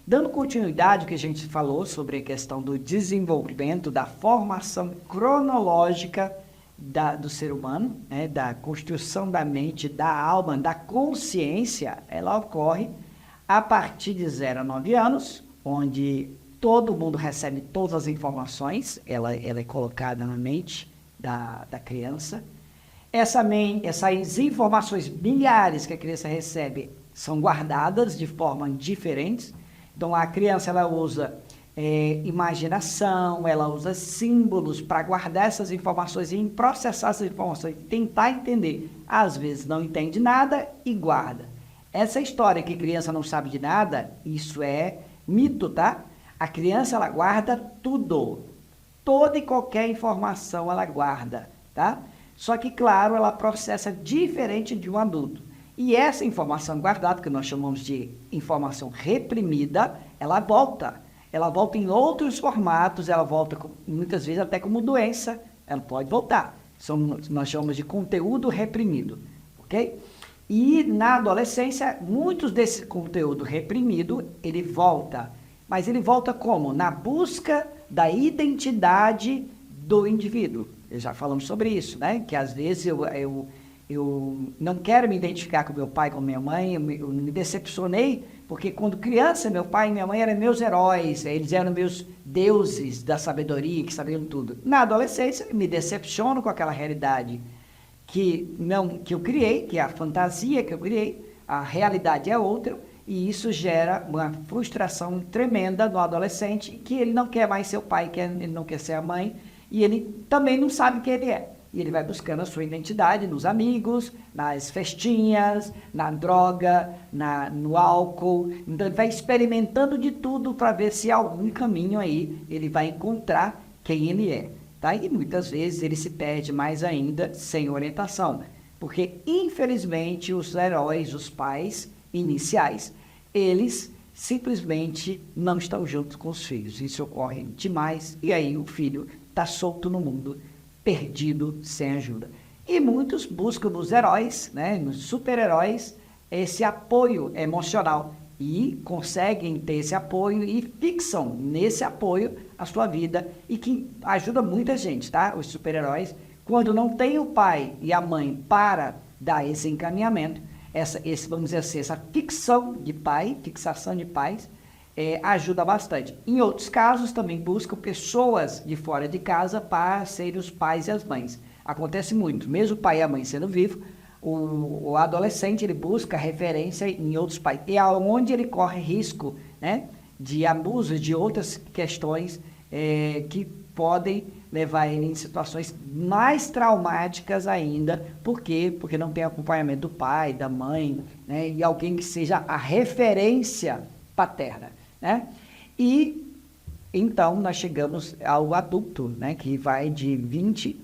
Dando continuidade ao que a gente falou sobre a questão do desenvolvimento, da formação cronológica do ser humano, né, da construção da mente, da alma, da consciência, ela ocorre a partir de 0 a 9 anos, onde todo mundo recebe todas as informações, ela é colocada na mente da criança. Essas informações milhares que a criança recebe são guardadas de forma diferentes. Então, a criança ela usa imaginação, ela usa símbolos para guardar essas informações e processar essas informações, tentar entender. Às vezes não entende nada e guarda. Essa história que a criança não sabe de nada, isso é mito, tá? A criança ela guarda tudo. Toda e qualquer informação ela guarda, tá? Só que, claro, ela processa diferente de um adulto. E essa informação guardada, que nós chamamos de informação reprimida, ela volta. Ela volta em outros formatos, ela volta muitas vezes até como doença, ela pode voltar. Nós chamamos de conteúdo reprimido, ok? E na adolescência, muitos desse conteúdo reprimido, ele volta. Mas ele volta como? Na busca da identidade do indivíduo. Já falamos sobre isso, né? Que às vezes eu não quero me identificar com meu pai, com minha mãe, eu me decepcionei, porque quando criança, meu pai e minha mãe eram meus heróis, eles eram meus deuses da sabedoria, que sabiam tudo. Na adolescência, eu me decepciono com aquela realidade que eu criei, que é a fantasia que eu criei, a realidade é outra, e isso gera uma frustração tremenda no adolescente, que ele não quer mais ser o pai, ele não quer ser a mãe, e ele também não sabe quem ele é. E ele vai buscando a sua identidade nos amigos, nas festinhas, na droga, no álcool. Então, ele vai experimentando de tudo para ver se algum caminho aí ele vai encontrar quem ele é. Tá? E muitas vezes ele se perde mais ainda sem orientação. Porque, infelizmente, os heróis, os pais iniciais, eles simplesmente não estão juntos com os filhos. Isso ocorre demais. E aí o filho está solto no mundo, perdido, sem ajuda. E muitos buscam nos heróis, né, nos super-heróis, esse apoio emocional e conseguem ter esse apoio e fixam nesse apoio a sua vida e que ajuda muita gente, tá? Os super-heróis, quando não tem o pai e a mãe para dar esse encaminhamento, vamos dizer assim, essa fixação de pais, ajuda bastante. Em outros casos, também buscam pessoas de fora de casa para serem os pais e as mães. Acontece muito, mesmo o pai e a mãe sendo vivos, o adolescente ele busca referência em outros pais. E aonde ele corre risco, né, de abuso, de outras questões que podem levar ele em situações mais traumáticas ainda. Por quê? Porque não tem acompanhamento do pai, da mãe, né, e alguém que seja a referência paterna. Né? E então nós chegamos ao adulto, né, que vai de 20,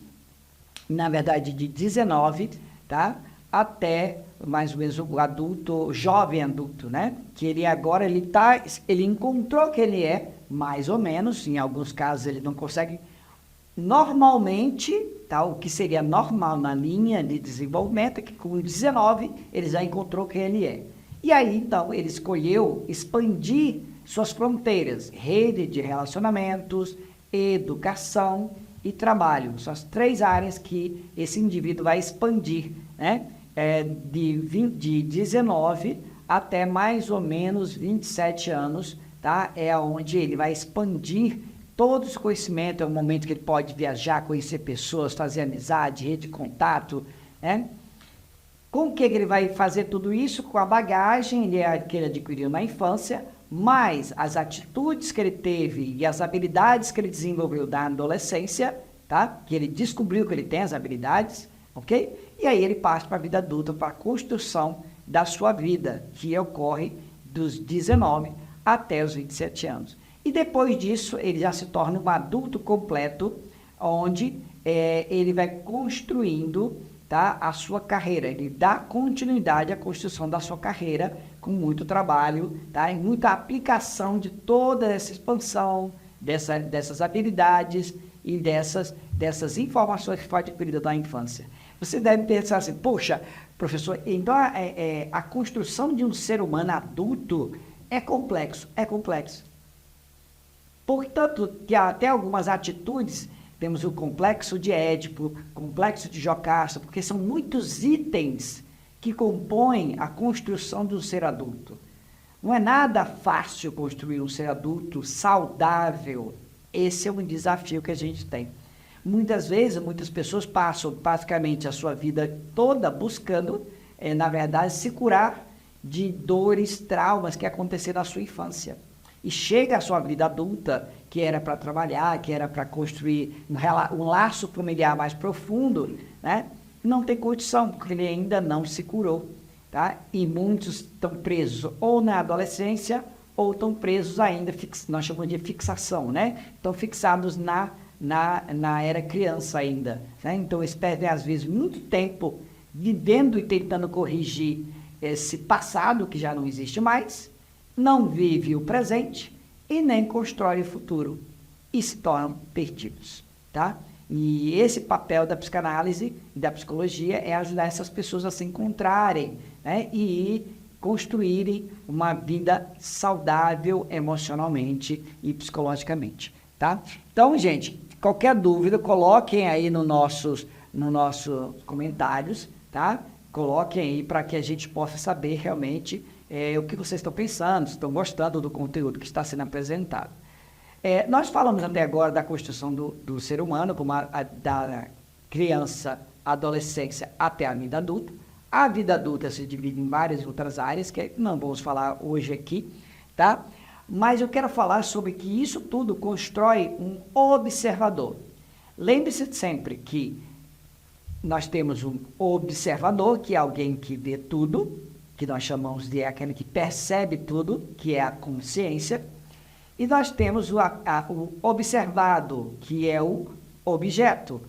na verdade de 19, tá, até mais ou menos o adulto, jovem adulto, né, que ele agora ele encontrou que ele é mais ou menos, em alguns casos ele não consegue normalmente, tá, o que seria normal na linha de desenvolvimento, é que com 19 ele já encontrou quem ele é. E aí então ele escolheu expandir suas fronteiras, rede de relacionamentos, educação e trabalho. São as 3 áreas que esse indivíduo vai expandir, né? De 19 até mais ou menos 27 anos, tá? É onde ele vai expandir todo esse conhecimento, é o momento que ele pode viajar, conhecer pessoas, fazer amizade, rede de contato, né? Com o que ele vai fazer tudo isso? Com a bagagem que ele adquiriu na infância, mais as atitudes que ele teve e as habilidades que ele desenvolveu na adolescência, tá? Que ele descobriu que ele tem as habilidades, ok? E aí ele passa para a vida adulta, para a construção da sua vida, que ocorre dos 19 até os 27 anos. E depois disso, ele já se torna um adulto completo, onde ele vai construindo, tá, a sua carreira, ele dá continuidade à construção da sua carreira com muito trabalho, tá, e muita aplicação de toda essa expansão, dessas habilidades e dessas informações que foi adquirida na infância. Você deve pensar assim, poxa, professor, então a construção de um ser humano adulto É complexo, é complexo. Portanto, que até algumas atitudes, temos o complexo de Édipo, complexo de Jocasta, porque são muitos itens que compõem a construção do ser adulto. Não é nada fácil construir um ser adulto saudável. Esse é um desafio que a gente tem. Muitas vezes, muitas pessoas passam basicamente a sua vida toda buscando, na verdade, se curar de dores, traumas que aconteceram na sua infância. E chega a sua vida adulta, que era para trabalhar, que era para construir um laço familiar mais profundo, né? Não tem condição, porque ele ainda não se curou. Tá? E muitos estão presos ou na adolescência, ou estão presos ainda, nós chamamos de fixação, né? Estão fixados na era criança ainda. Né? Então, eles perdem, às vezes, muito tempo vivendo e tentando corrigir esse passado, que já não existe mais, não vive o presente e nem constrói o futuro, e se tornam perdidos. Tá? E esse papel da psicanálise e da psicologia é ajudar essas pessoas a se encontrarem, né? E construírem uma vida saudável emocionalmente e psicologicamente. Tá? Então, gente, qualquer dúvida, coloquem aí nos nossos comentários, tá? Coloquem aí para que a gente possa saber realmente o que vocês estão pensando, se estão gostando do conteúdo que está sendo apresentado. Nós falamos até agora da construção do ser humano, como da criança, adolescência até a vida adulta. A vida adulta se divide em várias outras áreas, que não vamos falar hoje aqui, tá? Mas eu quero falar sobre que isso tudo constrói um observador. Lembre-se sempre que nós temos um observador, que é alguém que vê tudo, que nós chamamos de aquele que percebe tudo, que é a consciência. E nós temos o observado, que é o objeto.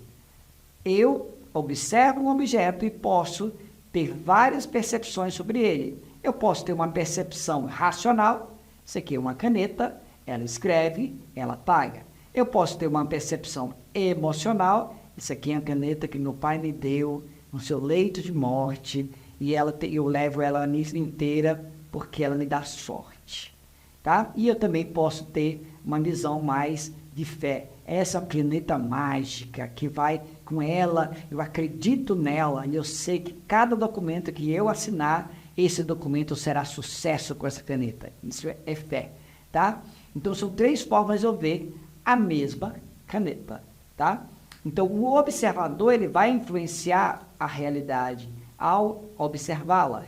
Eu observo um objeto e posso ter várias percepções sobre ele. Eu posso ter uma percepção racional, isso aqui é uma caneta, ela escreve, ela apaga. Eu posso ter uma percepção emocional, isso aqui é a caneta que meu pai me deu no seu leito de morte, e eu levo ela a vida inteira porque ela me dá sorte. Tá? E eu também posso ter uma visão mais de fé. Essa caneta mágica que vai com ela, eu acredito nela, e eu sei que cada documento que eu assinar, esse documento será sucesso com essa caneta. Isso é fé. Tá? Então, são 3 formas de eu ver a mesma caneta. Tá? Então, o observador ele vai influenciar a realidade ao observá-la,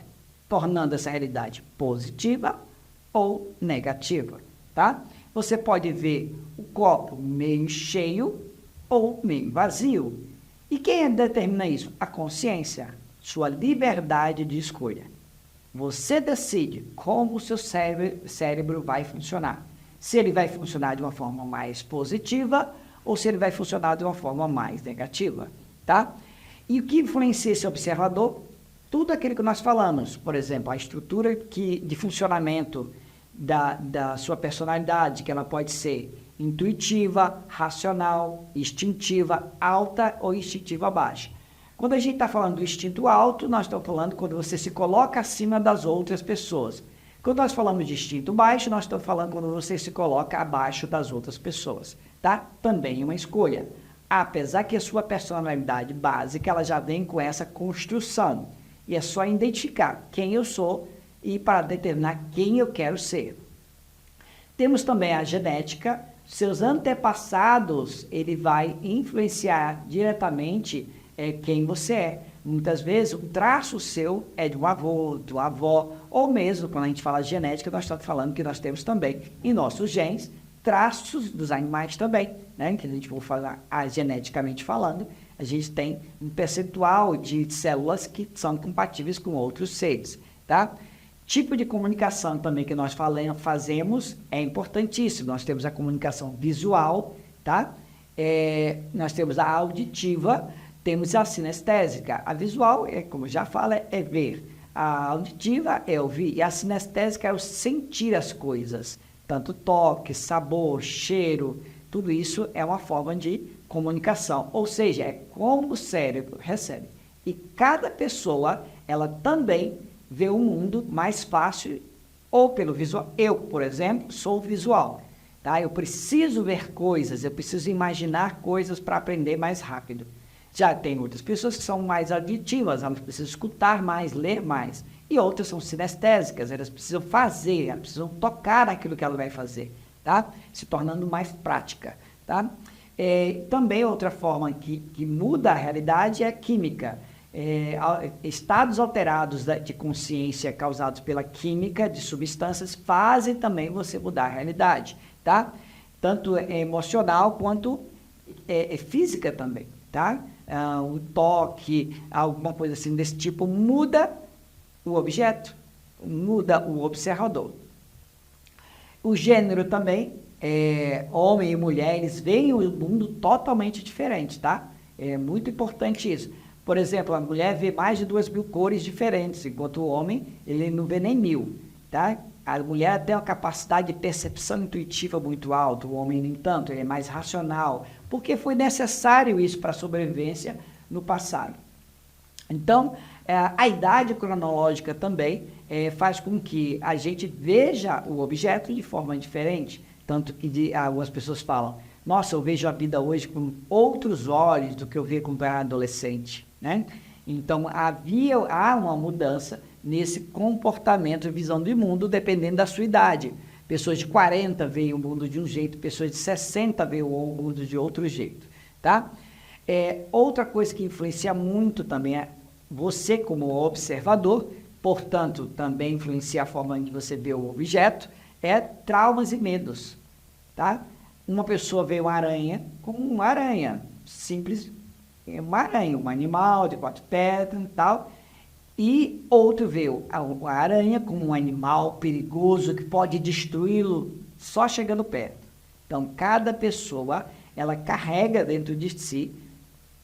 tornando essa realidade positiva ou negativa, tá? Você pode ver o copo meio cheio ou meio vazio. E quem determina isso? A consciência, sua liberdade de escolha. Você decide como o seu cérebro vai funcionar. Se ele vai funcionar de uma forma mais positiva ou se ele vai funcionar de uma forma mais negativa, tá? E o que influencia esse observador? Tudo aquilo que nós falamos, por exemplo, a estrutura de funcionamento da sua personalidade, que ela pode ser intuitiva, racional, instintiva, alta ou instintiva baixa. Quando a gente está falando do instinto alto, nós estamos falando quando você se coloca acima das outras pessoas. Quando nós falamos de instinto baixo, nós estamos falando quando você se coloca abaixo das outras pessoas, tá? Também uma escolha. Apesar que a sua personalidade básica, ela já vem com essa construção. E é só identificar quem eu sou e para determinar quem eu quero ser. Temos também a genética. Seus antepassados, ele vai influenciar diretamente quem você é. Muitas vezes, um traço seu é de um avô, de uma avó, ou mesmo, quando a gente fala de genética, nós estamos falando que nós temos também em nossos genes traços dos animais também, né? Que a gente vai falar geneticamente falando, a gente tem um percentual de células que são compatíveis com outros seres, tá? Tipo de comunicação também que nós fazemos é importantíssimo. Nós temos a comunicação visual, tá? Nós temos a auditiva, temos a sinestésica. A visual, como já fala, é ver. A auditiva é ouvir. E a sinestésica é o sentir as coisas. Tanto toque, sabor, cheiro, tudo isso é uma forma de comunicação. Ou seja, é como o cérebro recebe. E cada pessoa, ela também vê o mundo mais fácil ou pelo visual. Eu, por exemplo, sou visual, tá? Eu preciso ver coisas, eu preciso imaginar coisas para aprender mais rápido. Já tem outras pessoas que são mais auditivas, elas precisam escutar mais, ler mais. E outras são sinestésicas, elas precisam fazer, elas precisam tocar aquilo que ela vai fazer, tá? Se tornando mais prática, tá? Também outra forma que muda a realidade é a química. Estados alterados de consciência causados pela química de substâncias fazem também você mudar a realidade, tá? Tanto emocional quanto física também, tá? O toque, alguma coisa assim desse tipo, muda o objeto, muda o observador. O gênero também, homem e mulher, eles veem o mundo totalmente diferente, tá? É muito importante isso. Por exemplo, a mulher vê mais de 2.000 cores diferentes, enquanto o homem, ele não vê nem 1.000, tá? A mulher tem uma capacidade de percepção intuitiva muito alta, o homem, no entanto, ele é mais racional, porque foi necessário isso para a sobrevivência no passado. Então, a idade cronológica também faz com que a gente veja o objeto de forma diferente, tanto que algumas pessoas falam, nossa, eu vejo a vida hoje com outros olhos do que eu via quando era adolescente, né? Então, há uma mudança nesse comportamento e visão do mundo, dependendo da sua idade. Pessoas de 40 veem o mundo de um jeito, pessoas de 60 veem o mundo de outro jeito, tá? Outra coisa que influencia muito também é você como observador, portanto, também influencia a forma em que você vê o objeto, traumas e medos, tá? Uma pessoa vê uma aranha como uma aranha, simples, uma aranha, um animal de 4 pernas e tal, e outro vê a aranha como um animal perigoso que pode destruí-lo só chegando perto. Então, cada pessoa, ela carrega dentro de si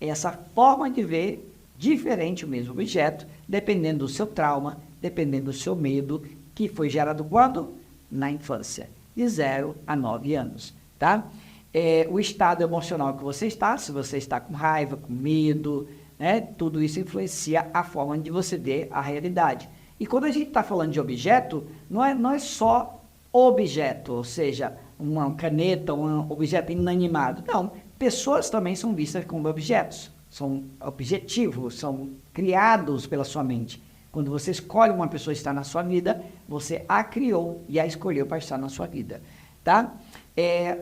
essa forma de ver diferente o mesmo objeto, dependendo do seu trauma, dependendo do seu medo, que foi gerado quando? Na infância, de 0 a 9 anos, tá? O estado emocional que você está, se você está com raiva, com medo, né? Tudo isso influencia a forma de você ver a realidade. E quando a gente está falando de objeto, não é só objeto, ou seja, uma caneta, um objeto inanimado. Não, pessoas também são vistas como objetos, são objetivos, são criados pela sua mente. Quando você escolhe uma pessoa estar na sua vida, você a criou e a escolheu para estar na sua vida, tá?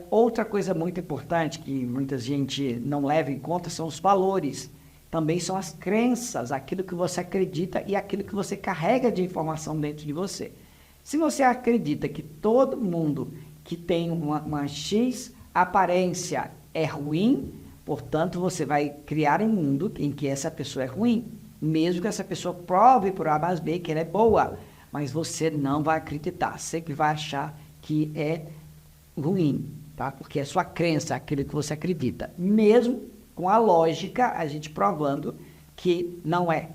Outra coisa muito importante que muita gente não leva em conta são os valores. Também são as crenças, aquilo que você acredita e aquilo que você carrega de informação dentro de você. Se você acredita que todo mundo que tem uma X aparência é ruim, portanto, você vai criar um mundo em que essa pessoa é ruim, mesmo que essa pessoa prove por A mais B que ela é boa, mas você não vai acreditar, sempre vai achar que é ruim, tá? Porque é sua crença, aquilo que você acredita, mesmo com a lógica, a gente provando que não é,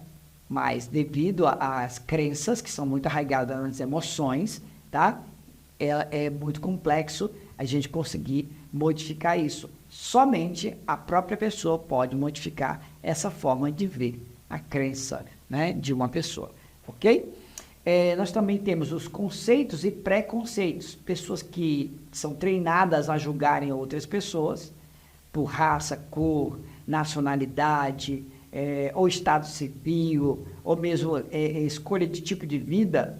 mas devido às crenças, que são muito arraigadas nas emoções, tá? É muito complexo a gente conseguir modificar isso. Somente a própria pessoa pode modificar essa forma de ver a crença, né, de uma pessoa, ok? Nós também temos os conceitos e preconceitos, pessoas que são treinadas a julgarem outras pessoas, por raça, cor, nacionalidade, ou estado civil, ou mesmo escolha de tipo de vida,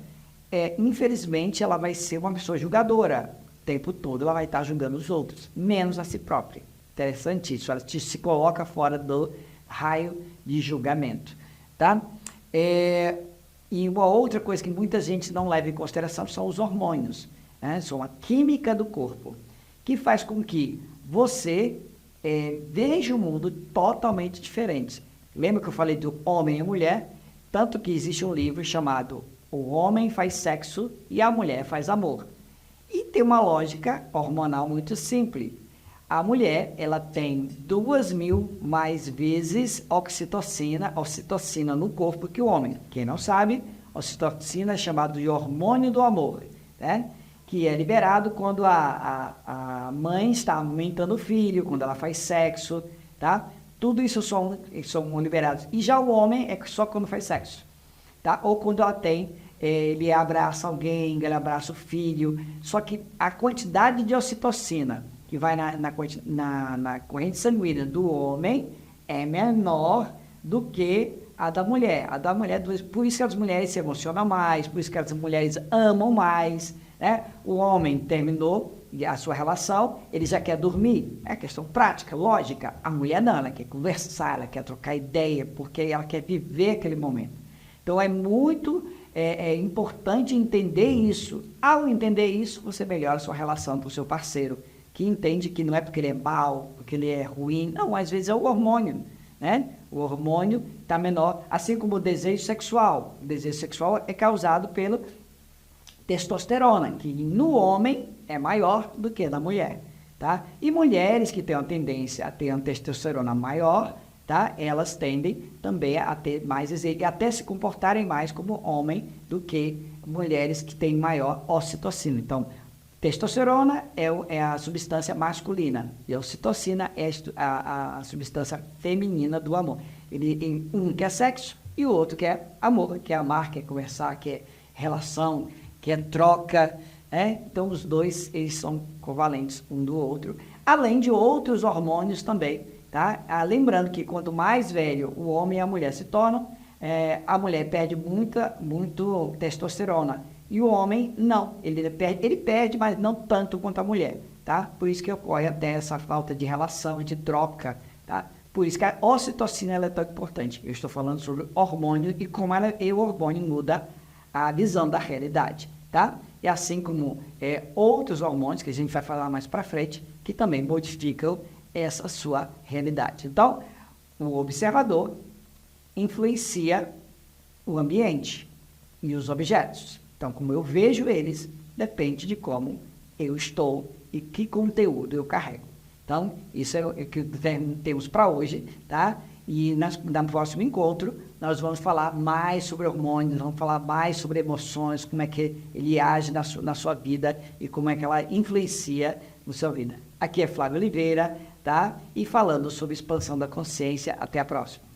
infelizmente ela vai ser uma pessoa julgadora. O tempo todo ela vai estar julgando os outros, menos a si própria. Interessante isso, ela se coloca fora do raio de julgamento, tá? E uma outra coisa que muita gente não leva em consideração são os hormônios, né? São a química do corpo, que faz com que você veja o mundo totalmente diferente. Lembra que eu falei do homem e mulher? Tanto que existe um livro chamado O Homem Faz Sexo e a Mulher Faz Amor. E tem uma lógica hormonal muito simples. A mulher, ela tem 2.000 mais vezes ocitocina no corpo que o homem. Quem não sabe, ocitocina é chamado de hormônio do amor, né? Que é liberado quando a mãe está amamentando o filho, quando ela faz sexo, tá? Tudo isso são liberados. E já o homem é só quando faz sexo, tá? Ou quando ela tem ele abraça alguém, ele abraça o filho, só que a quantidade de ocitocina que vai na corrente sanguínea do homem é menor do que a da mulher. A da mulher, por isso que as mulheres se emocionam mais, por isso que as mulheres amam mais, né? O homem terminou a sua relação, ele já quer dormir, é questão prática, lógica. A mulher não, ela quer conversar, ela quer trocar ideia, porque ela quer viver aquele momento. Então é muito importante entender isso. Ao entender isso, você melhora a sua relação com o seu parceiro, que entende que não é porque ele é mau, porque ele é ruim, não, às vezes é o hormônio, né? O hormônio está menor, assim como o desejo sexual. O desejo sexual é causado pela testosterona, que no homem é maior do que na mulher, tá? E mulheres que têm uma tendência a ter uma testosterona maior, tá? Elas tendem também a ter mais desejo e até se comportarem mais como homem do que mulheres que têm maior ocitocina. Então, testosterona é a substância masculina e a ocitocina é a substância feminina do amor. Um quer sexo e o outro quer amor, quer amar, quer conversar, quer relação, quer troca, né? Então, os dois, eles são covalentes um do outro, além de outros hormônios também, tá? Lembrando que quanto mais velho o homem e a mulher se tornam, a mulher perde muito testosterona, e o homem não, ele perde, mas não tanto quanto a mulher, tá? Por isso que ocorre até essa falta de relação, de troca, tá? Por isso que a ocitocina ela é tão importante. Eu estou falando sobre hormônio e como o hormônio muda a visão da realidade, tá? E assim como outros hormônios, que a gente vai falar mais para frente, que também modificam essa sua realidade. Então, o observador influencia o ambiente e os objetos. Então, como eu vejo eles, depende de como eu estou e que conteúdo eu carrego. Então, isso é o que temos para hoje, tá? E no próximo encontro, nós vamos falar mais sobre hormônios, vamos falar mais sobre emoções, como é que ele age na sua vida e como é que ela influencia na sua vida. Aqui é Flávio Oliveira, tá? E falando sobre expansão da consciência. Até a próxima.